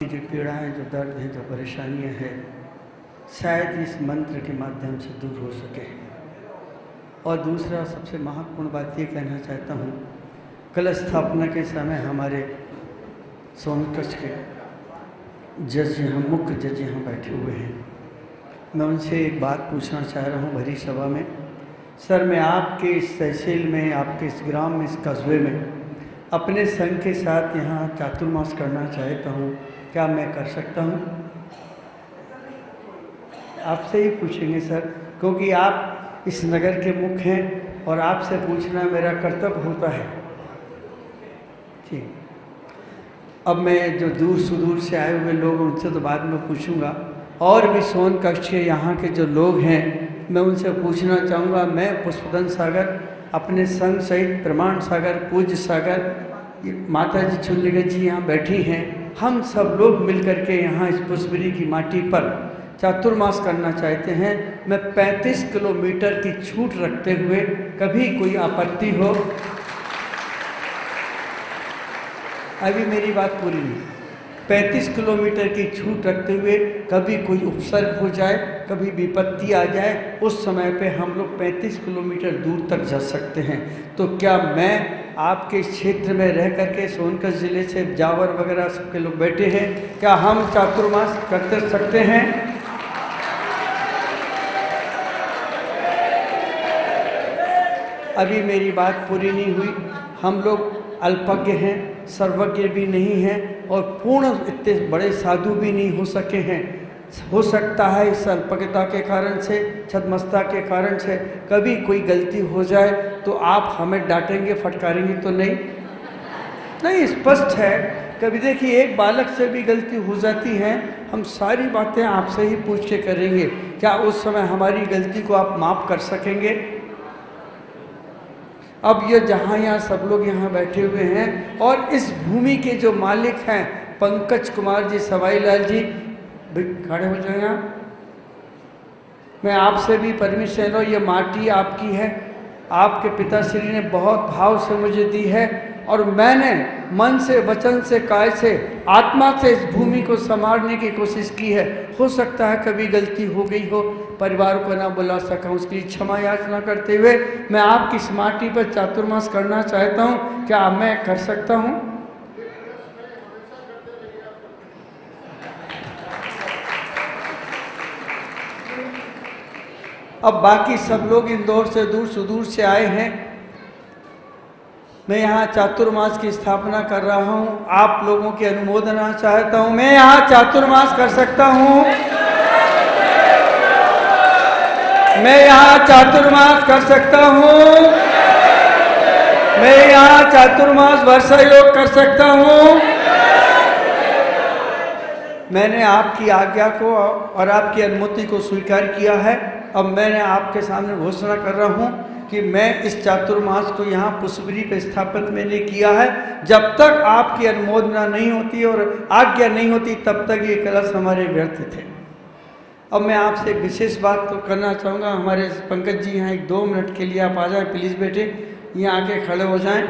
जो पीड़ाएं, जो दर्द हैं, जो परेशानियां हैं, शायद इस मंत्र के माध्यम से दूर हो सके। और दूसरा सबसे महत्वपूर्ण बात ये कहना चाहता हूँ, कलश स्थापना के समय हमारे सोनकच्छ के जज यहाँ, मुख्य जज यहाँ बैठे हुए हैं। मैं उनसे एक बात पूछना चाह रहा हूँ भरी सभा में। सर, मैं आपके इस तहसील में, आपके इस ग्राम में, इस कस्बे में अपने संघ के साथ यहाँ चातुर्मास करना चाहता हूँ, क्या मैं कर सकता हूँ? आपसे ही पूछेंगे सर, क्योंकि आप इस नगर के मुख्य हैं और आपसे पूछना मेरा कर्तव्य होता है। ठीक, अब मैं जो दूर सुदूर से आए हुए लोग उनसे तो बाद में पूछूंगा, और भी सोनकच्छ के यहाँ के जो लोग हैं मैं उनसे पूछना चाहूँगा। मैं पुष्पदन सागर अपने संघ सहित प्रमाण सागर, पूज्य सागर, माता जी चुल्लिगत जी यहाँ बैठी हैं, हम सब लोग मिलकर के यहाँ इस पुष्पगिरी की माटी पर चातुर्मास करना चाहते हैं। मैं 35 किलोमीटर की छूट रखते हुए, कभी कोई आपत्ति हो, अभी मेरी बात पूरी नहीं, 35 किलोमीटर की छूट रखते हुए कभी कोई उपसर्ग हो जाए, कभी विपत्ति आ जाए, उस समय पे हम लोग 35 किलोमीटर दूर तक जा सकते हैं। तो क्या मैं आपके क्षेत्र में रह करके, सोनकच्छ जिले से जावर वगैरह सबके लोग बैठे हैं, क्या हम चातुर्मास करते सकते हैं? अभी मेरी बात पूरी नहीं हुई। हम लोग अल्पज्ञ हैं, सर्वज्ञ भी नहीं हैं और पूर्ण इतने बड़े साधु भी नहीं हो सके हैं। हो सकता है इस अल्पज्ञता के कारण से, छद्मस्ता के कारण से कभी कोई गलती हो जाए तो आप हमें डांटेंगे, फटकारेंगे तो नहीं? नहीं, स्पष्ट है। कभी देखिए, एक बालक से भी गलती हो जाती है, हम सारी बातें आपसे ही पूछ के करेंगे। क्या उस समय हमारी गलती को आप माफ़ कर सकेंगे? अब ये जहाँ यहाँ सब लोग यहाँ बैठे हुए हैं और इस भूमि के जो मालिक हैं पंकज कुमार जी, सवाई लाल जी, खड़े हो जाएंगे आप। मैं आपसे भी परमिशन लो, ये माटी आपकी है, आपके पिताश्री ने बहुत भाव से मुझे दी है और मैंने मन से, वचन से, काय से, आत्मा से इस भूमि को संवारने की कोशिश की है। हो सकता है कभी गलती हो गई हो, परिवार को ना बुला सका, उसके लिए क्षमा याचना करते हुए मैं आपकी इस माटी पर चातुर्मास करना चाहता हूँ। क्या मैं कर सकता हूँ? अब बाकी सब लोग इंदौर से, दूर सुदूर से आए हैं। मैं यहाँ चातुर्मास की स्थापना कर रहा हूँ, आप लोगों की अनुमोदना चाहता हूँ। मैं यहाँ चातुर्मास कर सकता हूँ? मैं यहाँ चातुर्मास कर सकता हूँ? मैं यहाँ चातुर्मास वर्षा योग कर सकता हूँ? मैंने आपकी आज्ञा को और आपकी अनुमति को स्वीकार किया है। अब मैंने आपके सामने घोषणा कर रहा हूँ कि मैं इस चातुर्मास को यहाँ पुष्पगिरी पर स्थापित मैंने किया है। जब तक आपकी अनुमोदना नहीं होती और आज्ञा नहीं होती तब तक ये कलश हमारे व्यर्थ थे। अब मैं आपसे एक विशेष बात तो करना चाहूँगा। हमारे पंकज जी यहाँ 1-2 मिनट के लिए आप आ जाएं प्लीज़ बेटे, यहाँ आके खड़े हो जाएं।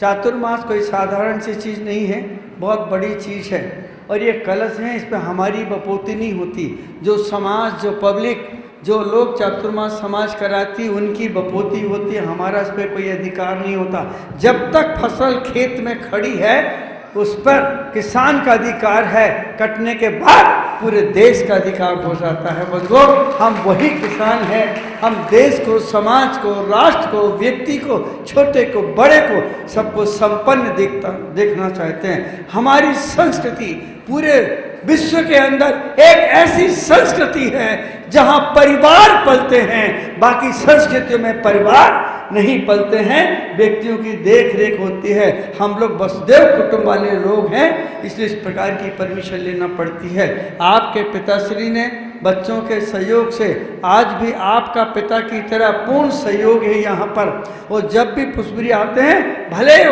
चातुर्मास कोई साधारण सी चीज़ नहीं है, बहुत बड़ी चीज़ है। और ये कलश हैं, इस पर हमारी बपोती नहीं होती। जो समाज, जो पब्लिक, जो लोग चातुर्मास समाज कराती, उनकी बपोती होती है, हमारा इस पर कोई अधिकार नहीं होता। जब तक फसल खेत में खड़ी है उस पर किसान का अधिकार है, कटने के बाद पूरे देश का अधिकार हो जाता है। बंधुओं, हम वही किसान हैं। हम देश को, समाज को, राष्ट्र को, व्यक्ति को, छोटे को, बड़े को, सबको संपन्न देखना चाहते हैं। हमारी संस्कृति पूरे विश्व के अंदर एक ऐसी संस्कृति है जहां परिवार पलते हैं, बाकी संस्कृतियों में परिवार नहीं पलते हैं, व्यक्तियों की देख रेख होती है। हम लोग वसुदेव कुटुंब वाले लोग हैं, इसलिए इस प्रकार की परमिशन लेना पड़ती है। आपके पिताश्री ने बच्चों के सहयोग से, आज भी आपका पिता की तरह पूर्ण सहयोग है यहाँ पर। और जब भी पुष्पगिरी आते हैं, भले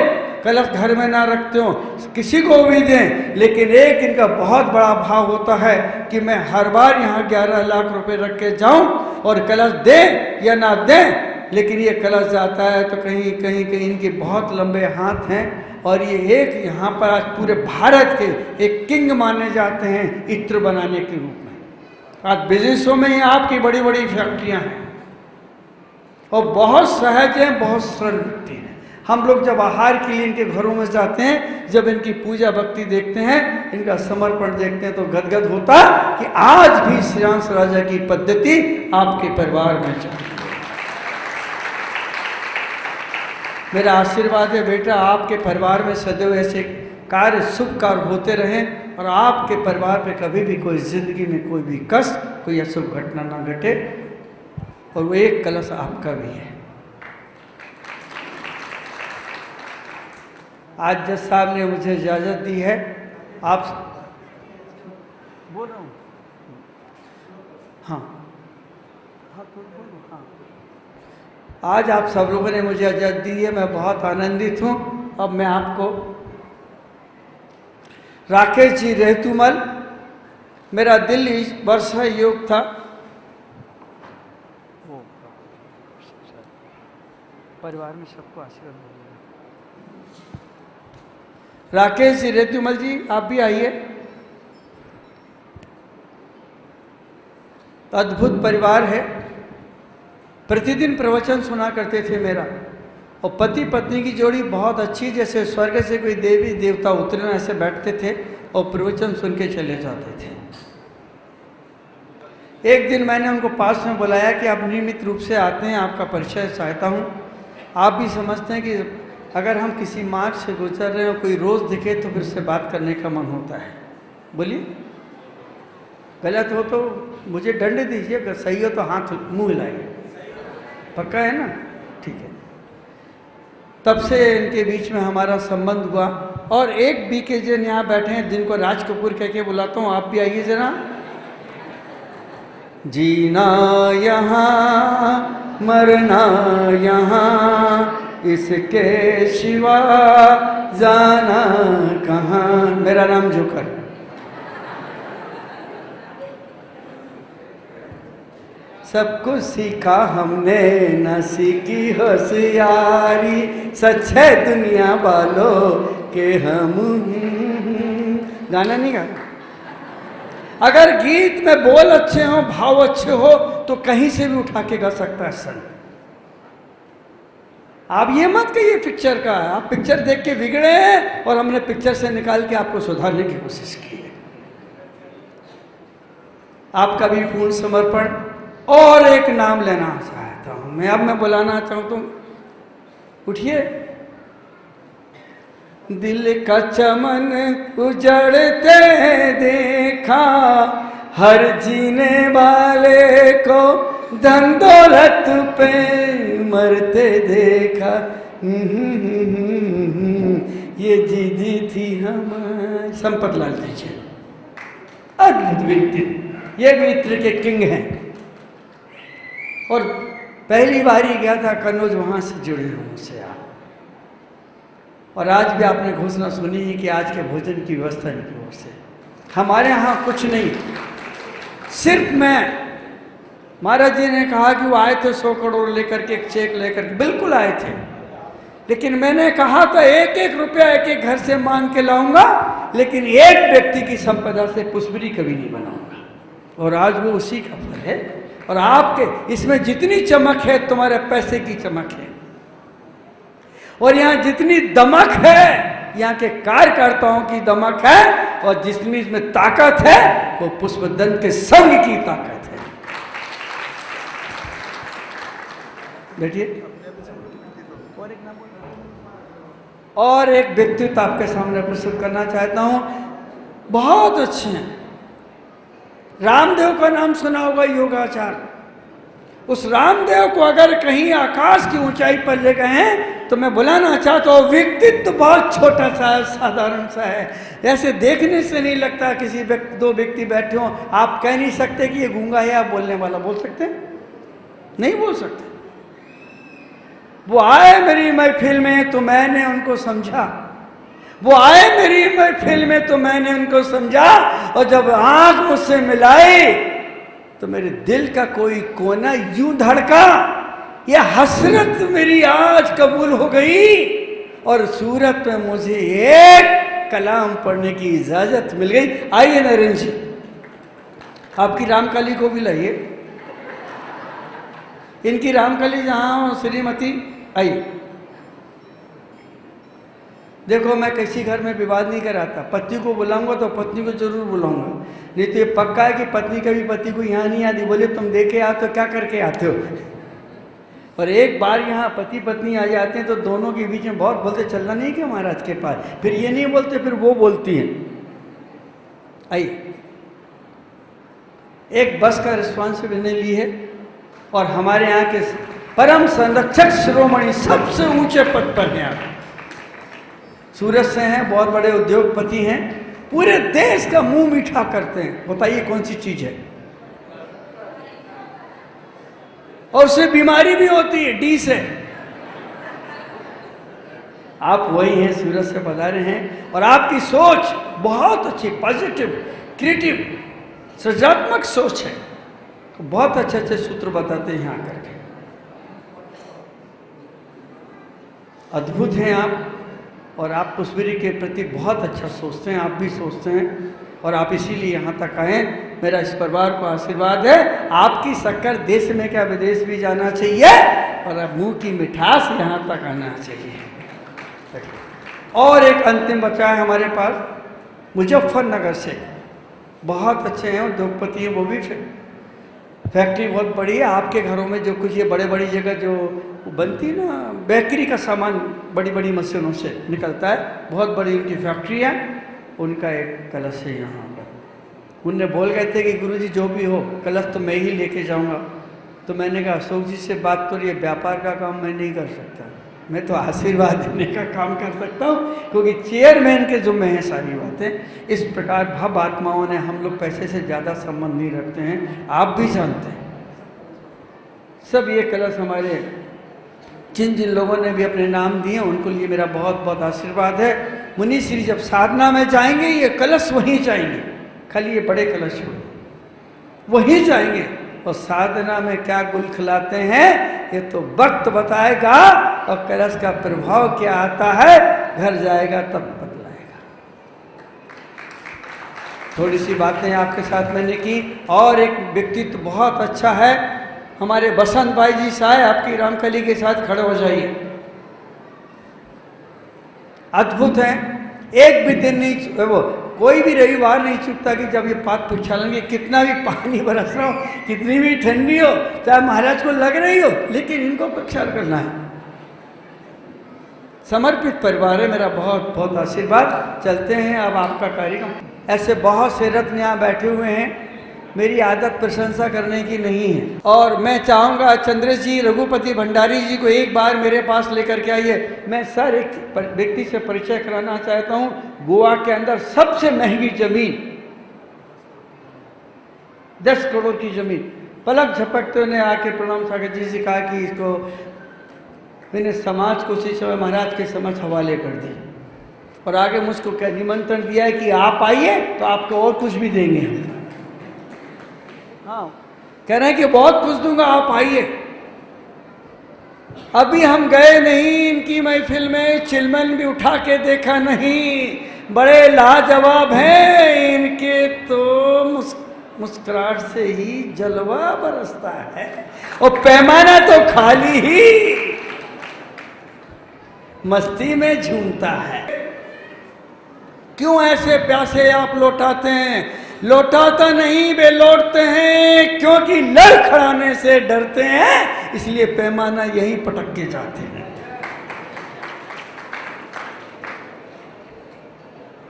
कलश घर में ना रखते हो, किसी को भी दें, लेकिन एक इनका बहुत बड़ा भाव होता है कि मैं हर बार यहाँ 11 लाख रुपए रख के जाऊँ और कलश दें या ना दें, लेकिन ये कलश जाता है तो कहीं कहीं कहीं इनके बहुत लंबे हाथ हैं, और ये एक यहाँ पर आज पूरे भारत के एक किंग माने जाते हैं इत्र बनाने के रूप में। आज बिजनेसों में ही आपकी बड़ी बड़ी फैक्ट्रियाँ हैं और बहुत सहज हैं, बहुत सरल व्यक्ति हैं। हम लोग जब आहार के लिए इनके घरों में जाते हैं, जब इनकी पूजा भक्ति देखते हैं, इनका समर्पण देखते हैं तो गदगद होता कि आज भी श्रीयांश राजा की पद्धति आपके परिवार में चलती है। मेरा आशीर्वाद है बेटा, आपके परिवार में सदैव ऐसे कार्य, शुभ कार्य होते रहें और आपके परिवार पे कभी भी कोई जिंदगी में कोई भी कष्ट, कोई अशुभ घटना ना घटे। और वो एक कलश आपका भी है। आज जज साहब ने मुझे इजाज़त दी है, आप बोल रहा हूँ, हाँ हाँ तो बोलो, हाँ। आज आप सब लोगों ने मुझे इजाज़त दी है, मैं बहुत आनंदित हूँ। अब मैं आपको राकेश जी रेहतुमल, मेरा दिल इस वर्ष योग था, परिवार में सबको आशीर्वाद मिलेगा। राकेश जी रेहतुमल जी, आप भी आइए। अद्भुत परिवार है, प्रतिदिन प्रवचन सुना करते थे मेरा, और पति पत्नी की जोड़ी बहुत अच्छी, जैसे स्वर्ग से कोई देवी देवता उतरे ना ऐसे बैठते थे और प्रवचन सुन के चले जाते थे। एक दिन मैंने उनको पास में बुलाया कि आप नियमित रूप से आते हैं, आपका परिचय चाहता हूँ। आप भी समझते हैं कि अगर हम किसी मार्ग से गुजर रहे हो, कोई रोज़ दिखे तो फिर से बात करने का मन होता है। बोलिए, गलत हो तो मुझे दंड दीजिए, अगर सही हो तो हाथ मुँह हिलाइए। पक्का है ना? ठीक है। तब से इनके बीच में हमारा संबंध हुआ। और एक बीके जन यहाँ बैठे हैं जिनको राज कपूर कह के बुलाता हूँ, आप भी आइए जरा। जीना यहाँ मरना यहाँ, इसके सिवा जाना कहाँ। मेरा नाम जोकर। सब कुछ सीखा हमने, न सीखी होशियारी, सच है दुनिया वालों के हम। गाना नहीं गा। अगर गीत में बोल अच्छे हो, भाव अच्छे हो, तो कहीं से भी उठा के गा सकता है संत। आप ये मत कहिए पिक्चर का, आप पिक्चर देख के बिगड़े हैं और हमने पिक्चर से निकाल के आपको सुधारने की कोशिश की है। आपका भी पूर्ण समर्पण। और एक नाम लेना चाहता हूं मैं, अब मैं बुलाना चाहूँ तो उठिए। दिल का चमन उजड़ते देखा, हर जीने वाले को धन दौलत पे मरते देखा। ये जीदी थी हमारी। संपत लाल जी अद्भुत व्यक्ति, ये मित्र के किंग हैं। और पहली बार ही गया था कन्नौज, वहाँ से जुड़े हूँ मुझसे आप। और आज भी आपने घोषणा सुनी है कि आज के भोजन की व्यवस्था इनकी ओर से। हमारे यहाँ कुछ नहीं, सिर्फ मैं, महाराज जी ने कहा कि वो आए थे 100 करोड़ लेकर के, एक चेक लेकर के, बिल्कुल आए थे। लेकिन मैंने कहा था एक एक रुपया एक एक घर से मांग के लाऊंगा, लेकिन एक व्यक्ति की संपदा से पुष्परी कभी नहीं बनाऊंगा। और आज वो उसी का फल है। और आपके इसमें जितनी चमक है, तुम्हारे पैसे की चमक है। और यहाँ जितनी दमक है, यहाँ के कार्यकर्ताओं की दमक है। और जितनी इसमें ताकत है, वो पुष्पदंत के संग की ताकत है। बैठिए। और एक व्यक्तित्व आपके सामने प्रस्तुत करना चाहता हूं, बहुत अच्छे हैं। रामदेव का नाम सुना होगा, योगाचार। उस रामदेव को अगर कहीं आकाश की ऊंचाई पर ले गए हैं तो मैं बुलाना चाहता हूँ। व्यक्तित्व तो बहुत छोटा सा है, साधारण सा है। ऐसे देखने से नहीं लगता किसी दो व्यक्ति बैठे हों। आप कह नहीं सकते कि ये गूंगा है या बोलने वाला। बोल सकते? नहीं बोल सकते। वो आए मेरी महफिल में तो मैंने उनको समझा, वो आए मेरी महफिल में तो मैंने उनको समझा। और जब आंख मुझसे मिलाई तो मेरे दिल का कोई कोना यूं धड़का। यह हसरत मेरी आज कबूल हो गई। और सूरत में मुझे एक कलाम पढ़ने की इजाजत मिल गई। आइए नरेंद्र जी, आपकी रामकली को भी लाइए, इनकी रामकली जहाँ श्रीमती, आइए। देखो मैं किसी घर में विवाद नहीं कराता, पत्नी को बुलाऊंगा तो पत्नी को जरूर बुलाऊंगा, नहीं तो ये पक्का है कि पत्नी कभी पति को यहाँ नहीं आती। बोले तुम देखे आते हो, क्या करके आते हो? और एक बार यहाँ पति पत्नी आ जाते हैं तो दोनों के बीच में बहुत बोलते, चलना नहीं क्या महाराज के पास, फिर ये नहीं बोलते, फिर वो बोलती हैं। आइए, एक बस का रिस्पॉन्सिबिलिटी ली है और हमारे यहाँ के परम संरक्षक शिरोमणि सबसे ऊंचे पद पर हैं आप, सूरत से हैं, बहुत बड़े उद्योगपति हैं, पूरे देश का मुंह मीठा करते हैं। बताइए कौन सी चीज है? और उससे बीमारी भी होती है, डी से। आप वही हैं, सूरत से पधारे हैं और आपकी सोच बहुत अच्छी, पॉजिटिव, क्रिएटिव, सृजनात्मक सोच है, तो बहुत अच्छे अच्छे सूत्र बताते हैं यहाँ करके। अद्भुत हैं आप, और आप पुष्पगिरी के प्रति बहुत अच्छा सोचते हैं, आप भी सोचते हैं, और आप इसीलिए यहाँ तक आए। मेरा इस परिवार को आशीर्वाद है, आपकी शक्कर देश में क्या विदेश भी जाना चाहिए, और अब मुंह की मिठास यहाँ तक आना चाहिए। और एक अंतिम बच्चा है हमारे पास मुजफ्फरनगर से, बहुत अच्छे हैं, उद्योगपति हैं, वो भी फैक्ट्री बहुत बड़ी है। आपके घरों में जो कुछ ये बड़े बड़ी जगह जो बनती है ना, बेकरी का सामान बड़ी बड़ी मशीनों से निकलता है, बहुत बड़ी उनकी फैक्ट्री है, उनका एक कलश है यहाँ पर। उनने बोल गए थे कि गुरुजी जो भी हो कलश तो मैं ही लेके जाऊँगा। तो मैंने कहा अशोक जी से बात करिए, व्यापार का काम मैं नहीं कर सकता, मैं तो आशीर्वाद देने का काम कर सकता हूँ, क्योंकि चेयरमैन के जुम्मे हैं सारी बातें। इस प्रकार भव आत्माओं ने, हम लोग पैसे से ज़्यादा संबंध नहीं रखते हैं, आप भी जानते हैं। सब ये कलश हमारे जिन जिन लोगों ने भी अपने नाम दिए उनको लिए मेरा बहुत बहुत आशीर्वाद है। मुनि श्री जब साधना में जाएंगे ये कलश वहीं जाएंगे, खाली ये बड़े कलश हो वहीं जाएंगे, और साधना में क्या गुल खिलाते हैं ये तो वक्त बताएगा, और कलश का प्रभाव क्या आता है घर जाएगा तब बतलाएगा। थोड़ी सी बातें आपके साथ मैंने की। और एक व्यक्तित्व बहुत अच्छा है हमारे बसंत भाई जी साहब, आपकी रामकली के साथ खड़े हो जाइए। अद्भुत है, एक भी दिन नहीं, वो कोई भी रविवार नहीं चूकता कि जब ये पाठ पुछालेंगे, कितना भी पानी बरस रहा हो, कितनी भी ठंडी हो, चाहे महाराज को लग रही हो, लेकिन इनको प्रक्षाल करना है। समर्पित परिवार है, मेरा बहुत बहुत आशीर्वाद। चलते हैं अब आपका कार्यक्रम। ऐसे बहुत से रत्न यहाँ बैठे हुए हैं, मेरी आदत प्रशंसा करने की नहीं है, और मैं चाहूँगा चंद्रेश जी, रघुपति भंडारी जी को एक बार मेरे पास लेकर के आइए। मैं सर एक व्यक्ति से परिचय कराना चाहता हूँ। गोवा के अंदर सबसे महंगी जमीन, 10 करोड़ की जमीन, पलक झपकते ने आके प्रणाम सागर जी से कहा कि इसको मैंने समाज को उसी समय महाराज के समझ हवाले कर दी, और आगे मुझको क्या निमंत्रण दिया है कि आप आइए तो आपको और कुछ भी देंगे हम। हाँ, कह रहे हैं कि बहुत कुछ दूंगा, आप आइए। अभी हम गए नहीं इनकी महफिल में, चिलमन भी उठा के देखा नहीं, बड़े लाजवाब हैं इनके तो मुस्कुराहट से ही जलवा बरसता है, और पैमाना तो खाली ही मस्ती में झूमता है। क्यों ऐसे प्यासे आप लौटाते हैं? लौटाता नहीं, वे लौटते हैं, क्योंकि लड़खड़ाने से डरते हैं, इसलिए पैमाना यही पटक के जाते हैं।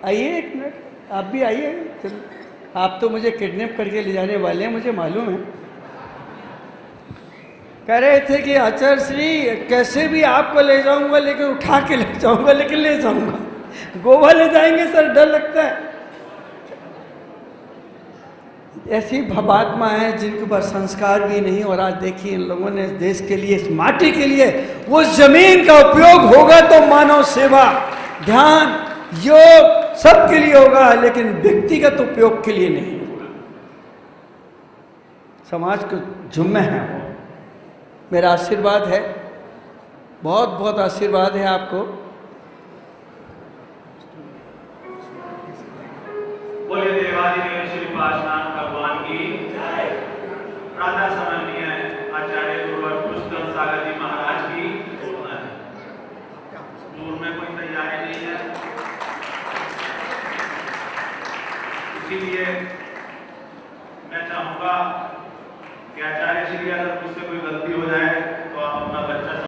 आइए एक मिनट, आप भी आइए। आप तो मुझे किडनैप करके ले जाने वाले हैं, मुझे मालूम है। कह रहे थे कि आचार्य श्री कैसे भी आपको ले जाऊंगा, लेकिन उठा के ले जाऊंगा, लेकिन ले जाऊंगा। गोवा ले जाएंगे सर, डर लगता है। ऐसी भवात्मा है जिनके ऊपर संस्कार भी नहीं, और आज देखिए इन लोगों ने देश के लिए, इस माटी के लिए, वो जमीन का उपयोग होगा तो मानव सेवा, ध्यान, योग सबके लिए होगा, लेकिन व्यक्तिगत उपयोग के लिए नहीं होगा। समाज को जुम्मे है वो। मेरा आशीर्वाद है, बहुत बहुत आशीर्वाद है आपको। श्री पाषाण भगवान की प्रातः समन्वय आचार्य गुरुवर पुष्कर सागर जी महाराज की घोषणा है। दूर में कोई तैयारी नहीं है, इसीलिए मैं चाहूंगा कि आचार्य श्री अगर मुझसे कोई गलती हो जाए तो आप अपना बच्चा